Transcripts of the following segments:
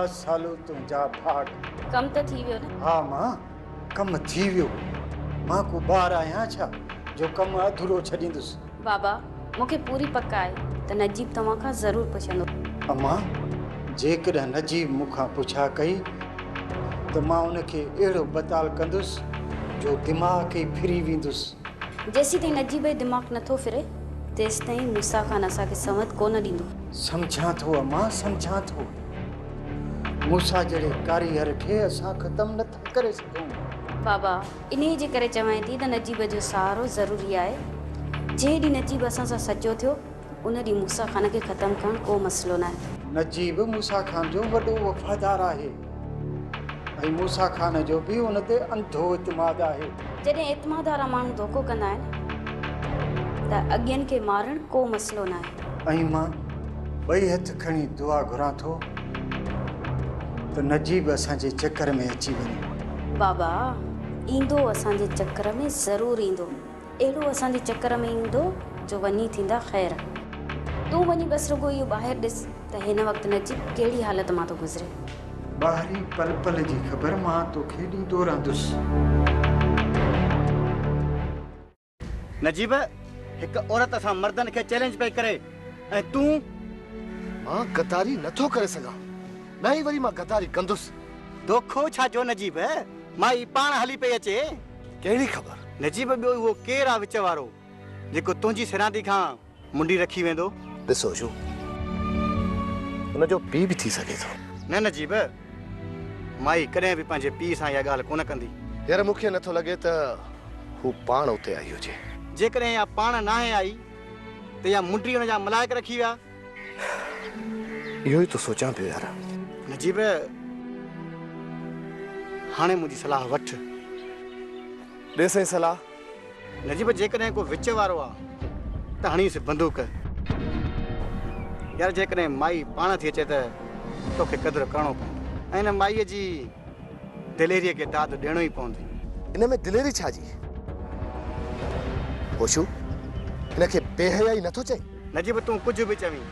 सालू तुंहिंजा भाग। कम तो थी वियो न? हाँ मां, कम थी वियो। मां को ॿार आहियां छा जो कम अधूरो छॾींदुसि? बाबा मूंखे पूरी पक आहे त नजीब तव्हां खां ज़रूरु पुछंदो। अम्मा, जेकॾहिं नजीब मूंखां पुछा कई त मां उनखे अहिड़ो बताल कंदुसि जो दिमाग़ ई फिरी वेंदुसि। जेसीं ताईं नजीब जो दिमाग़ नथो फिरे तेसि ताईं मूसा ख़ान असांखे समझ कोन ॾींदो। सम्झां थो अम्मा, सम्झां थो। मूसा जहिड़े कारीगर खे असां ख़तमु नथा करे सघूं। बाबा इन्हीअ जे करे चवां थी त नजीब जो सहारो ज़रूरी आहे। जंहिं ॾींहुं नजीब असां सां सचो थियो उन ॾींहुं मूसा ख़ान खे ख़तमु करणु को मसइलो न आहे। नजीब मूसा ख़ान जो वॾो वफ़ादार आहे ऐं मूसा ख़ान जो बि उन ते अंधो इतमाद आहे। जॾहिं एतमाद वारा माण्हू धोखो कंदा आहिनि त अॻियनि खे मारणु को मसइलो न आहे। ऐं मां ॿई हथ खणी दुआ घुरां थो त नजीब असांजे चकर में अची वञे। बाबा ईंदो असांजे चकर में ज़रूरु ईंदो। अहिड़ो असांजे चकर में ईंदो जो वञी थींदा ख़ैर। तूं वञी बसि रुगो इहो ॿाहिरि ॾिस त हिन वक़्तु नजीब कहिड़ी हालत मां थो गुज़रे। ॿाहिरी पल पल जी ख़बर मां तोखे ॾींदो रहंदुसि। नजीब हिकु औरत सां मर्दनि खे चैलेंज पई करे ऐं तूं? मां गद्दारी नथो करे सघां, न ई वरी मां गद्दारी कंदुसि। दोखो छा जो नजीब? माई पाण हली पई अचे। कहिड़ी ख़बर? नजीब ॿियो उहो केरु आहे विच वारो जेको तुंहिंजी सिरांदी खां मुंडी रखी वेंदो? ॾिसो जो उनजो पीउ बि थी सघे थो। न नजीब, माई कॾहिं बि पंहिंजे पीउ सां इहा ॻाल्हि कोन कंदी। यार मूंखे नथो लॻे त हू पाण उते आई हुजे। जेकॾहिं इहा पाण न आहे आई त इहा मुंडी हुनजा मलाइक रखी विया। इहो ई तो सोचां पियो यार। नजीब हाणे मुंहिंजी सलाह वठ। ॾे साईं सलाह। नजीब जेकॾहिं को विच वारो आहे त हणीसि बंदूक। यार जेकॾहिं माई पाण थी अचे त तोखे क़दुरु करिणो पवंदो ऐं हिन माईअ जी दिलेरीअ खे दाद ॾियणो ई पवंदी। इन में दिलेरी छा जी? होशू हिनखे बेहयाई नथो चई? नजीब तूं कुझु बि चवीं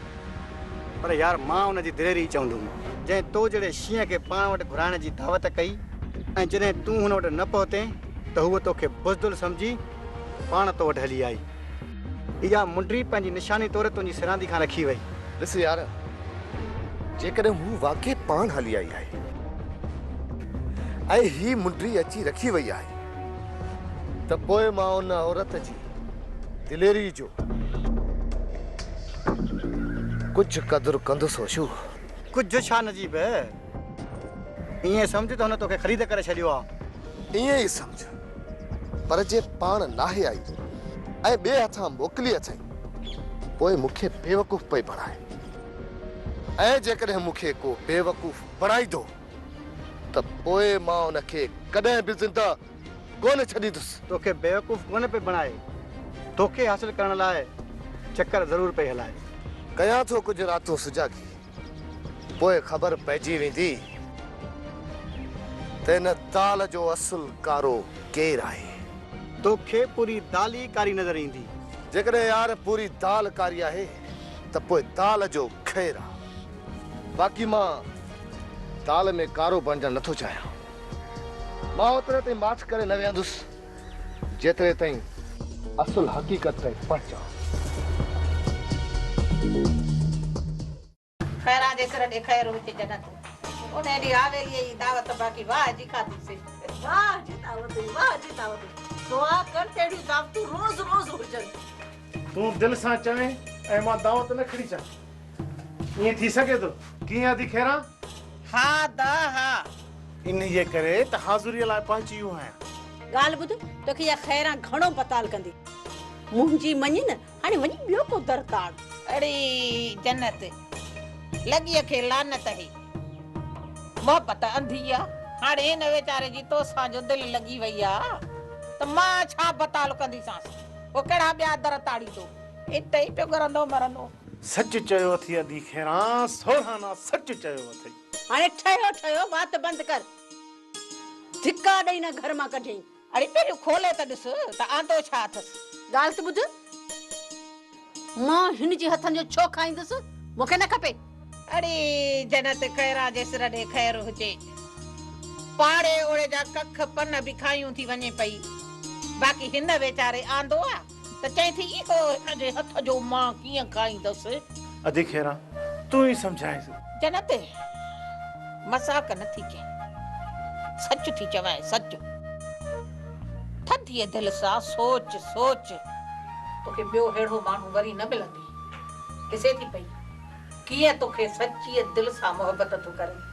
पर यार मां हुनजी दिलेरी ई चवंदुमि जंहिं तो जहिड़े शींहं खे पाण वटि घुराइण जी दावत कई ऐं जॾहिं तूं हुन वटि न पहुते त हूअ तोखे बुज़दिल सम्झी पाण तो वटि हली आई। इहा मुंडी पंहिंजी निशानी तौर तुंहिंजी सिरांदी खां रखी वई। ॾिस यार, जेकॾहिं हू वाक़ई पाण हली आई आहे ऐं ही मुंडी अची रखी वई आहे त पोइ मां उन औरत जी दिलेरी जो कुझु क़दुरु कंदुसि। होशू कुझु छा नजीब, ईअं सम्झ त हुन तोखे ख़रीद करे छॾियो आहे। ईअं ई सम्झ, पर जे पाण नाहे आई ऐं ॿिए हथां मोकिली अथई पोइ मूंखे बेवकूफ़ पई बणाए। ऐं जेकॾहिं मूंखे को बेवकूफ़ बणाईंदो त पोइ मां उनखे कॾहिं बि ज़िंदा कोन छॾींदुसि। तोखे बेवकूफ़ कोन पई बणाए, तोखे हासिल करण लाइ चकर ज़रूरु पई हलाए। कयां थो कुझु रातूं सुजागी, पोइ ख़बर पइजी वेंदी त हिन दाल जो असुल कारो केरु आहे। तोखे पूरी दाल ई कारी नज़र ईंदी। जेकॾहिं यार पूरी दाल कारी आहे त पोइ दाल जो ख़ैरु आहे। बाक़ी मां दाल में कारो बणजणु नथो चाहियां। मां ओतिरे ताईं माठ करे न विहंदुसि जेतिरे ताईं असुल हक़ीक़त ताईं पहुचां। खैरा जे कर ॾेखारो हुते जन्नत उन ॾींहुं हवेलीअ जी दावत बाक़ी वाह जी खाधीसीं। वाह जी दावत, वाह जी दावत। दुआ कर तेरी दावतूं रोज़ रोज़ हुजनि। तूं दिलि सां चवें ऐं मां दावत न खणी अचां, ईअं थी सघे थो? कीअं थी खैरा? हा दा हा, इन जे करे त हाज़ुरीअ लाइ पहुची वियो आहियां। ॻाल्हि ॿुध, तोखे इहा खैरा घणो बताल कंदी। मुंहिंजी मञी न, हाणे वञी ॿियो को दर ताड़। अड़े जन्नत लॻीअ खे लानत है, मोहबत अंधी आ। हाणे हिन वीचारे जी तोसां जो दिलि लॻी वई आ त मां छा बताल कंदीसांसि? वो कहिड़ा ॿिया दर ताड़ींदो, इते ई पियो घरंदो मरंदो। सच चयो अथई अदी खैरा, सोहाना सच चयो अथई। हाणे ठहियो ठहियो बात बंदि कर, धिका ॾेई न घर मां कढई। अरे पहिरियों खोले त ॾिस त आंदो छा अथसि। ॻाल्हि त ॿुध, मां हिन जे हथनि जो छो खाईंदसि? मूंखे न खपे। अरे जन्नत खैरा जेसर ॾे ख़ैर हुजे। पाड़े ओड़े जा कख पन बि खायूं थी वञे पई। बाक़ी हिन वेचारे आंदो आ त चई थी इहो हिनजे हथ जो मां कीअं खाईंदसि। अधे खेरा तू ही समझाएस। जन्नत मजाक न थी के, सच थी चवाए, सच। थधी दिल सां सोच सोच, तोखे ॿियो अहिड़ो माण्हू वरी न मिलंदी। ॾिसे थी पई कीअं तोखे सची दिल सां मोहबत थो करे।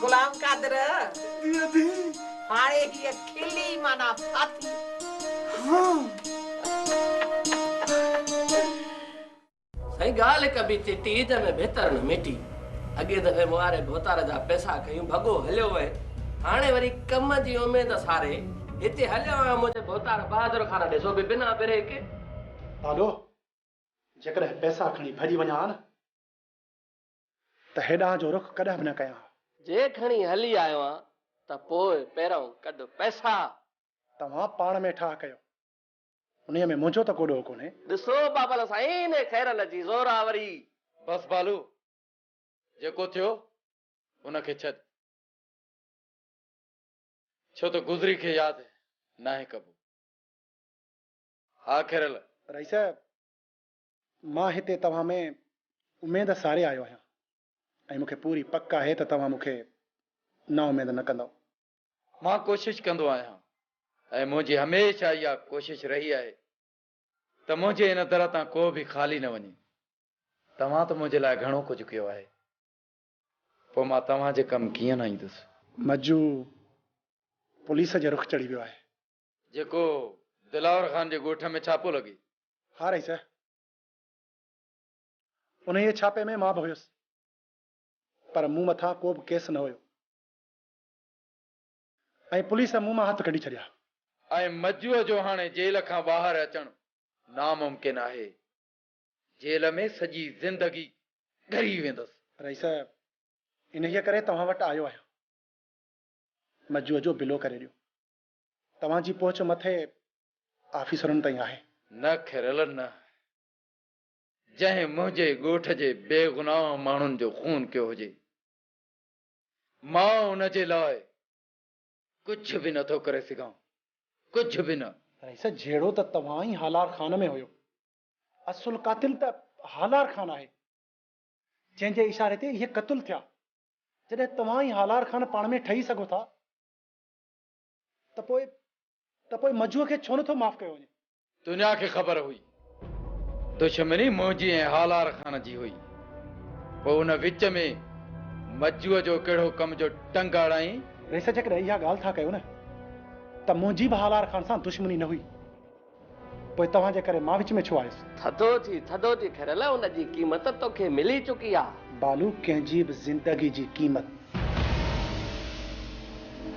गुलाम कादर हाणे हीअ खिली माना फाथी। सही ॻाल्हि कबी चिटी ईद में बहितर न मिटी। अॻे दफ़े मुआरे भोतार जा पैसा कयूं भॻो हलियो वए। हाणे वरी कम जी उमेद सारे हिते हलियो आहियां मुंहिंजे भोतार बहादुर खान ॾिसो बि बिना ब्रेक। बालो जेकॾहिं पैसा खणी भॼी वञा न त हेॾां जो रुख कॾहिं बि न कयां। जे खणी हली आयो आहियां त पोइ पहिरों कढ पैसा। तव्हां पाण में ठाह कयो, उन्हीअ में मुंहिंजो त कोॾो कोन्हे। ॾिसो बाबल साईं ने खैरल जी ज़ोरावरी। बस बालू जेको थियो उनखे छॾ, छो त गुज़री खे यादि नाहे कबो। हा खैरल रईस, मां हिते तव्हां में उमेद सारे आयो आहियां ऐं मूंखे पूरी पक आहे त तव्हां मूंखे ना उमेद न कंदव। मां कोशिश कंदो आहियां ऐं मुंहिंजी हमेशह इहा कोशिश रही आहे त मुंहिंजे इन दर तां को बि ख़ाली न वञे। तव्हां त मुंहिंजे लाइ घणो कुझु कयो आहे, पोइ मां तव्हांजे कमु कीअं न ईंदुसि। मज्जू पुलिस जे रुख चढ़ी वियो आहे। जेको दिलावर ख़ान जे ॻोठ में छापो लॻी। हा रईस, उन जे छापे में मां बि हुयुसि, पर मूं मथां को बि केस न हुयो ऐं पुलिस मूं मां हथ कढी छॾिया। ऐं मज्जूअ जो हाणे जेल खां ॿाहिरि अचणु नामुमकिन आहे। जेल में सॼी ज़िंदगी ॻरी वेंदुसि। रईस, इन्हीअ करे तव्हां वटि आयो आहियां, मज्जूअ जो बिलो करे ॾियो। तव्हांजी पहुच मथे ऑफिसरनि ताईं आहे। न खैरल न, जंहिं मुंहिंजे ॻोठ जे बेगुनाह माण्हुनि जो खून कयो हुजे, मां उनजे लाइ कुझु बि नथो करे सघां, कुझु बि न। रईस, जहिड़ो त तव्हां ई हालार खान में हुयो, असुल कातिल त हालार खान आहे, जंहिंजे इशारे ते इहे क़तल थिया। जॾहिं तव्हां ई हालार खान पाण में ठही सघो था त पोइ मज्जूअ खे छो नथो माफ़ कयो वञे? दुनिया खे ख़बर हुई दुश्मनी मुंहिंजी ऐं हालार खान जी हुई, पोइ उन विच में मज्जूअ जो कहिड़ो कम जो टंग अड़ाई। रईस, जेकॾहिं इहा ॻाल्हि था कयो न त मुंहिंजी बि हालार खान सां दुश्मनी न हुई, पोइ तव्हांजे करे मां विच में छो आयुसि? थधो थी खैरल, उन जी क़ीमत तोखे मिली चुकी आहे। बालू, कंहिंजी बि ज़िंदगी जी क़ीमत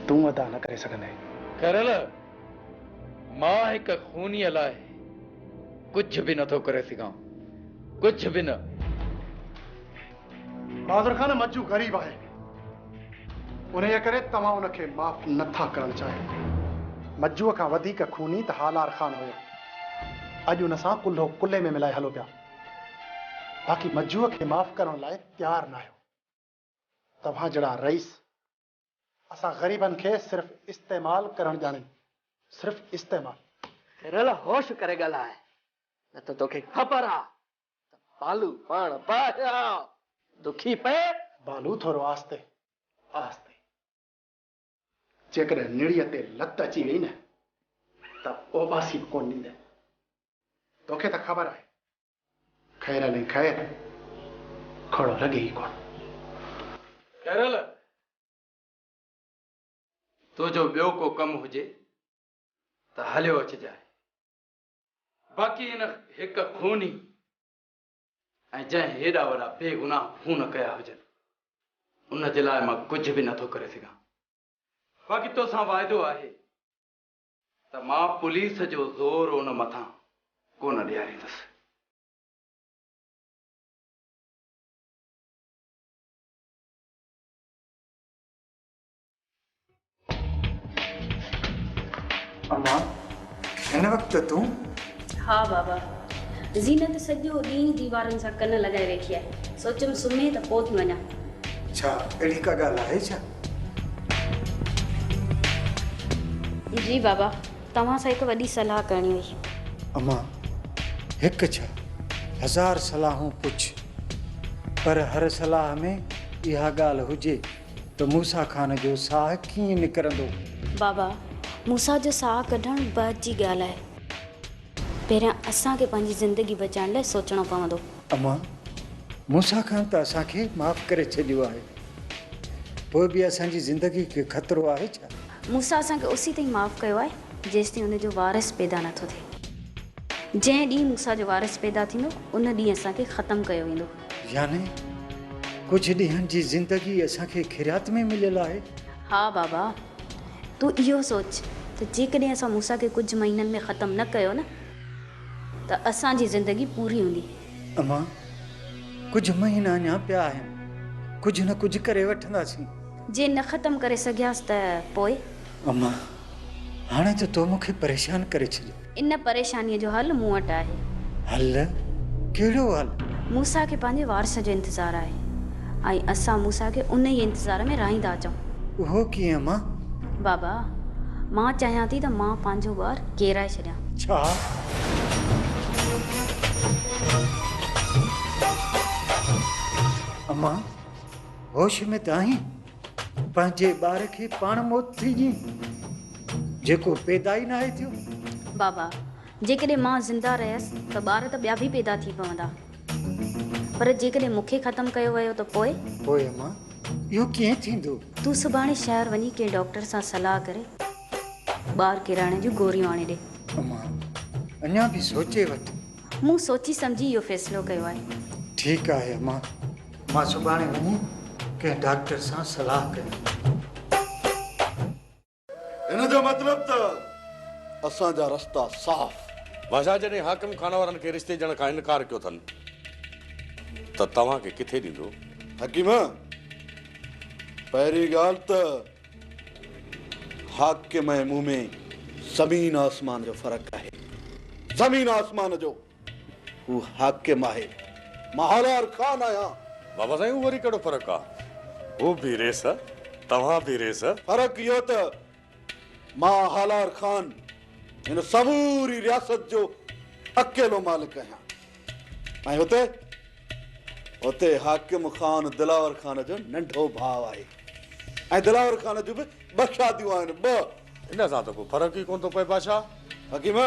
तूं अदा न करे सघंदे। खैरल, मां हिकु खूनीअ लाइ कुझु बि नथो करे सघां, कुझु बि न। बहादुर खान, मज्जू ग़रीब आहे, उनजे करे तव्हां उनखे माफ़ नथा करणु चाहियो। मज्जूअ खां वधीक खूनी त हालार खान हुयो। अॼु उन सां कुल्हो कुल्हे में मिलाए हलो पिया। बाक़ी मज्जूअ खे माफ़ करण लाइ तयारु न आहियो। तव्हां जहिड़ा रईस असां ग़रीबनि खे सिर्फ़ु इस्तेमालु करणु ॼाणनि, सिर्फ़ु इस्तेमालु। खैरल होश करे ॻाल्हाए, न त तोखे ख़बर आहे त बालू पाण ॿाहिरां दुखी पए। बालू थोरो आस्ते आस्ते, जेकॾहिं निड़ीअ ते लत अची वई न त ओबासी बि कोन ॾींदे। तोखे त ख़बर आहे खैरल ऐं खैर खड़ो लॻे ई कोन। खैरल, तुंहिंजो ॿियो को कमु हुजे त हलियो अचिजांइ। बाक़ी हिन हिकु खूनी ऐं जंहिं हेॾा वॾा बेगुनाह खून कया हुजनि उन जे लाइ मां कुझु बि नथो करे सघां। बाक़ी तोसां वाइदो आहे त मां पुलिस जो ज़ोर उन मथां कोन ॾियारींदुसि। अम्मा हिन वक़्तु तूं? हा बाबा, ज़ीनत सॼो ॾींहुं दीवारनि सां कन लॻाए वेठी आहे। सोचियमि सुम्हे त पोइ थी वञा। छा अहिड़ी का ॻाल्हि आहे छा? जी बाबा, तव्हां सां हिकु वॾी सलाह करणी हुई। अम्मा हिकु छा 1000 सलाहूं पुछ, पर हर सलाह में इहा ॻाल्हि हुजे त मूसा खान जो साह कीअं निकिरंदो। बाबा, मूसा जो साह कढणु बात जी ॻाल्हि आहे। पहिरियां असांखे पंहिंजी ज़िंदगी बचाइण लाइ सोचणो पवंदो। अम्मा मूसा खान त असांखे माफ़ करे छॾियो आहे, पोइ बि असांजी ज़िंदगी खे ख़तरो आहे छा? मूसा असांखे उसी ताईं माफ़ कयो आहे जेसिताईं हुनजो वारिस पैदा नथो थिए। जंहिं ॾींहुं मूसा जो वारिस पैदा थींदो उन ॾींहुं असांखे ख़तमु कयो वेंदो। यानी कुझु ॾींहंनि जी ज़िंदगी असांखे खिरियात में मिलियल आहे। हा बाबा, तूं इहो सोच त जेकॾहिं असां मूसा खे कुझु महीननि में ख़तमु न कयो न त असांजी ज़िंदगी पूरी हूंदी। अम्मा कुझु महीना अञा पिया आहिनि, कुझु न कुझु करे वठंदासीं। जे न ख़तमु करे सघियासीं त पोइ? अम्मा हाणे त तो मूंखे परेशान करे छॾियो। इन परेशानीअ जो हल मूं वटि आहे। हल? कहिड़ो हल? मूसा खे पंहिंजे वारिस जो इंतज़ारु आहे ऐं असां मूसा खे उन ई इंतज़ार में राहींदा अचूं। उहो कीअं अम्मा? बाबा, मां चाहियां थी त मां पंहिंजो ॿारु केराए छॾियां। छा? अम्मा होश में त आहीं? पंहिंजे ॿार खे पाण मौत थी जी जेको पैदा ई न आहे थियो। बाबा, जेकॾहिं मां ज़िंदा रहियसि त ॿार त ॿिया बि पैदा थी पवंदा, पर जेकॾहिं मूंखे ख़तमु कयो वियो त पोइ? पोइ अम्मा इहो कीअं थींदो? तूं सुभाणे शहर वञी कंहिं डॉक्टर सां सलाह करे ॿारु किराइण जूं गोरियूं आणे ॾे। अम्मा अञा बि सोचे वठ। मूं सोची सम्झी इहो फ़ैसिलो कयो आहे। ठीकु आहे अम्मा, मां सुभाणे वञी कंहिं डॉक्टर सां सलाह कयां। इन जो मतिलब त असांजा रस्ता साफ़। भाषा जॾहिं हाकिम खाना वारनि खे रिश्ते ॾियण खां इनकार कयो अथनि त तव्हांखे किथे ॾींदो? हकीम, पहिरीं ॻाल्हि त हाकिम ऐं मूं में ज़मीन आसमान जो फ़र्क़ु आहे। ज़मीन आसमान जो। हू हाकिम आहे, मां हालार खान आहियां। बाबा साईं उहो वरी कहिड़ो फ़र्क़ु आहे? हू बि रेस, तव्हां बि रेस। फ़र्क़ु इहो त मां हालार खान हिन समूरी रियासत जो अकेलो मालिक आहियां ऐं हुते हाकिम खान दिलावर खान जो नंढो भाउ आहे ऐं दिलावर खान जूं बि 2 शादियूं आहिनि। 2। इन सां त को फ़र्क़ु ई कोन थो पए बादशाह। हकीम,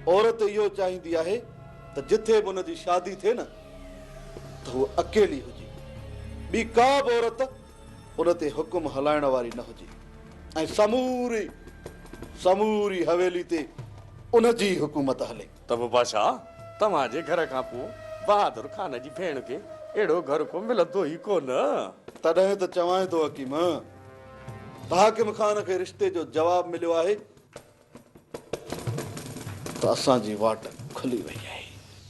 औरत इहो चाहींदी आहे त जिथे बि हुनजी शादी थिए न त हू अकेली हुजे, ॿी का बि औरत उन ते हुकुम हलाइण वारी न हुजे ऐं समूरी हवेली ते उनजी हुकूमत हले। त पोइ बादशाह तव्हांजे घर खां पोइ बहादुर खान जी भेण खे अहिड़ो घर को मिलंदो ई कोन। तॾहिं त चवां थो हकीम, त हाकिम खान खे रिश्ते जो जवाब मिलियो आहे त असांजी वाट खुली वई आहे।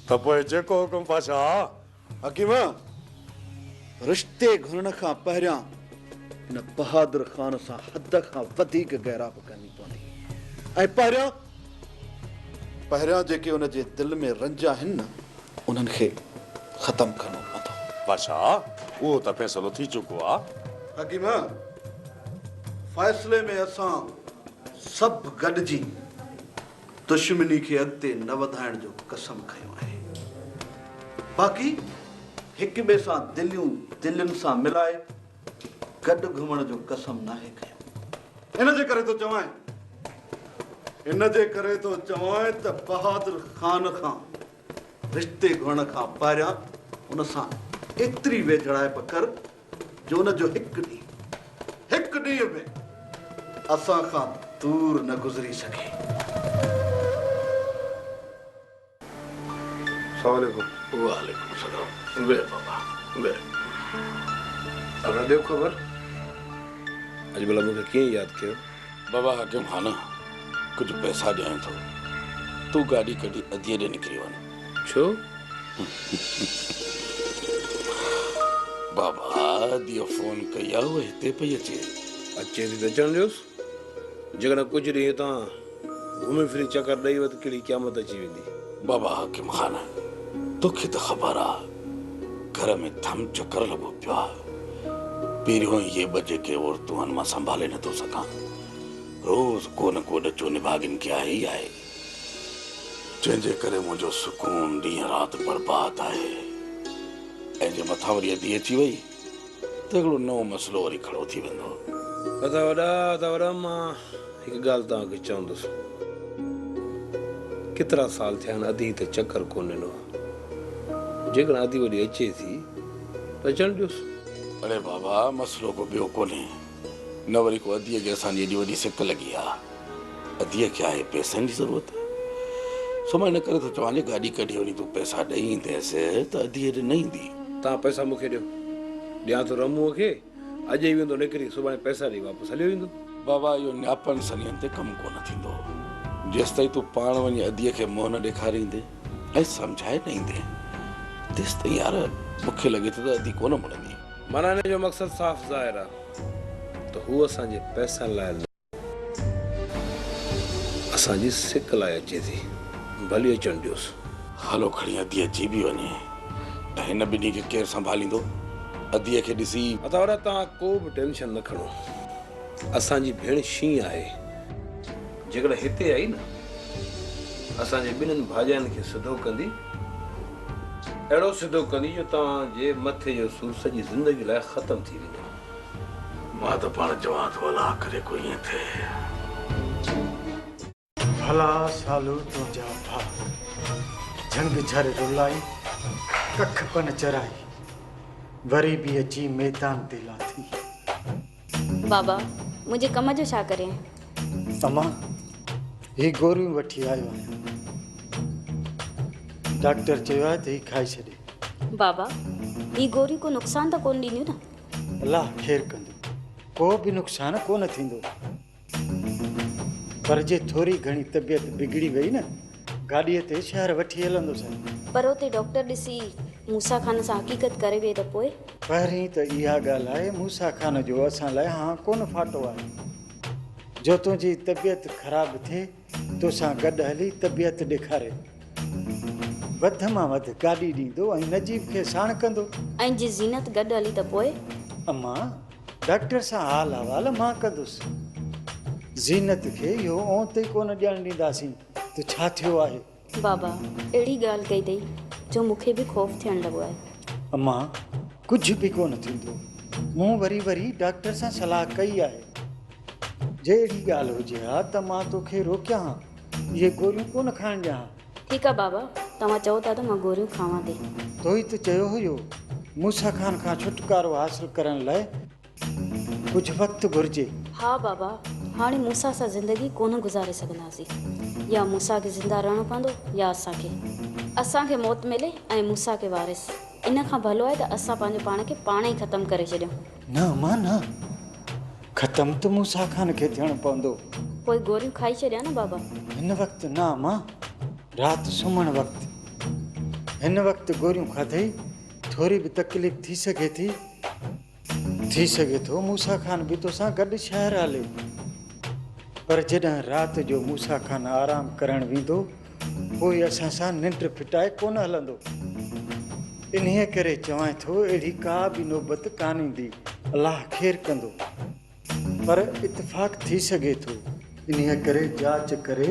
त पोइ जेको हुकुम बादशाह। हकीम, रिश्ते घुरण खां पहिरियां हिन बहादुर खान सां हद खां वधीक गहराप करणी पवंदी ऐं पहिरियां जेके हुनजे दिलि में रंज आहिनि न उन्हनि खे ख़त्म करणो पवंदो। बादशाह उहो त फ़ैसिलो थी चुको आहे। हकीम, फ़ैसिले में असां सभु गॾिजी दुश्मनी खे अॻिते न वधाइण जो कसम खयो आहे। बाक़ी हिक ॿिए सां दिलियुनि सां मिलाए गॾु घुमण जो कसम नाहे कयो। इन जे करे तो चवां त बहादुर ख़ान खां रिश्ते घुरण खां पहिरियां उन सां एतिरी वेझड़ाइप कर जो उन जो हिकु ॾींहुं में असां खां दूर न गुज़री सघे। वालेकुम सलाम। वे बाबा वे अगरि ॾियो ख़बर अॼु भला मूंखे कीअं यादि कयो? बाबा हकीम खान कुझु पैसा ॾियां थो, तूं गाॾी कढी अधीअ ॾे निकिरी वञ। छो? बाबा अधीअ फोन कई आहे, उहा हिते पई अचे थी त अचणु ॾियोसि। जेकॾहिं कुझु ॾींहं तव्हां घुमी फिरी चकर ॾेई वटि कहिड़ी क़यामत अची वेंदी। बाबा हकीम खान तोखे त ख़बर आहे घर में थम चकर लॻो पियो आहे। पहिरियों इहे ॿ जेके औरतूं आहिनि मां संभाले नथो सघां। रोज़ को न को ॾचो निभागिन खे आहे ई आहे, जंहिंजे करे मुंहिंजो सुकून ॾींहुं राति बर्बाद आहे। ऐं जे मथां वरी अधी अची वई त हिकिड़ो नओं मसइलो वरी खड़ो थी वेंदो। अदा वॾा मां हिकु ॻाल्हि तव्हांखे चवंदुसि। केतिरा साल थिया आहिनि अधी त चकर कोन ॾिनो आहे। जेकॾहिं अधी वॾी अचे थी त अचणु ॾियोसि। अरे बाबा मसइलो को ॿियो कोन्हे, न वरी को अधीअ खे असांजी एॾी वॾी सिक लॻी आहे। अधीअ खे आहे पैसनि जी ज़रूरत, सो मां इन करे थो चवां जे गाॾी कढी वञी तूं पैसा ॾेई ईंदेसि त अधीअ ॾे न ईंदी। तव्हां पैसा मूंखे ॾियो, ॾियां थो रमूअ खे, अॼु ई वेंदो निकिरी सुभाणे पैसा ॾेई वापसि हलियो ईंदो। बाबा इहो न्यापनि सनियनि ते कमु कोन थींदो। जेसि ताईं तूं पाण वञी अधीअ खे मुंहुं न ॾेखारींदे ऐं सम्झाए न ईंदे तेसि ताईं यार मूंखे लॻे थो त अधी कोन मिलंदी। माना हिन जो मक़सदु साफ़ ज़ाहिर आहे त हू असांजे पैसनि लाइ असांजी सिक लाइ अचे थी। भली अचणु ॾियोसि। हलो खणी अधीअ अची बि वञे ऐं हिन ॿिन्ही खे केरु संभालींदो? अधीअ खे ॾिसी अथव तव्हां को बि टेंशन न खणो। असांजी भेण शींहं आहे, जेकॾहिं हिते आई न असांजे ॿिन्हिनि भाॼाइनि खे सिधो कंदी, अहिड़ो सिधो कंदी जो तव्हांजे मथे जो सूर सॼी ज़िंदगी लाइ ख़तम थी वेंदो। मां त पाण चवां थो अलाह करे कोई ईअं थिए। भला सालू तुंहिंजा भाउ झंग झर रुलाई कख पन चराई वरी बि अची मैदान ते लाथी। बाबा मुंहिंजे कम जो छा करे? अम्मा ही गोरियूं वठी आयो आहियां, डॉक्टर चयो आहे त ही खाई छॾे। बाबा ही गोरी को नुक़सान त कोन ॾींदियूं न? अलाह ख़ैर कंदो, को बि नुक़सान कोन थींदो। पर जे थोरी घणी तबियत बिगड़ी वई न गाॾीअ ते शहर वठी हलंदुसि। पर उते डॉक्टर ॾिसी मूसा खान सां हक़ीक़त करे विए त पोइ? पहिरीं त इहा ॻाल्हि आहे मूसा खान जो असां लाइ हां कोन फाटो आहे। जो तुंहिंजी तबियत ख़राबु थिए तोसां गॾु हली तबियत ॾेखारे वध मां वधि गाॾी ॾींदो ऐं नजीब खे साण कंदो। ऐं जे ज़ीनत गॾु हली त पोइ? अम्मा डॉक्टर सां हाल अहवाल मां कंदुसि। ज़ीनत खे इहो ओं ते कोन ॾियणु ॾींदासीं त छा थियो आहे। बाबा अहिड़ी ॻाल्हि कई अथई जो मूंखे बि ख़ौफ़ थियणु लॻो आहे। अम्मा कुझु बि कोन थींदो, मूं वरी डॉक्टर सां सलाह कई आहे। जे अहिड़ी ॻाल्हि हुजे हा त मां तोखे रोकियां हा, इहे गोरियूं कोन खाइणु ॾियां। ठीकु आहे बाबा, तव्हां चओ था त मां गोरियूं खावां थी। तो ई त चयो हुयो मूसा खान खां छुटकारो हासिल करण लाइ कुझु वक़्तु घुरिजे। हा बाबा, हाणे मूसा सां ज़िंदगी कोन गुज़ारे सघंदासीं। या मूसा खे ज़िंदा रहणो पवंदो या असांखे मौत मिले ऐं मूसा खे वारिस। इन खां भलो आहे त असां पंहिंजो पाण खे पाण ई ख़तमु करे छॾियूं। न मां न, ख़तमु त मूसा खान खे थियणो पवंदो। पोइ गोरियूं खाई छॾिया न बाबा? हिन वक़्तु न मां, राति सुम्हण वक़्तु। हिन वक़्तु गोरियूं खाधई थोरी बि तकलीफ़ थी सघे थो मूसा खान बि तोसां गॾु शहर हले। पर जॾहिं राति जो मूसा खान आराम करणु वेंदो पोइ असां सां निंड फिटाए कोन हलंदो। इन्हीअ करे चवां थो अहिड़ी का बि नौबत कान ईंदी, अलाह ख़ैर कंदो। पर इतफ़ाक़ थी सघे थो, इन्हीअ करे जांच करे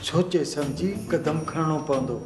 सोचे सम्झी कदम खणणो पवंदो।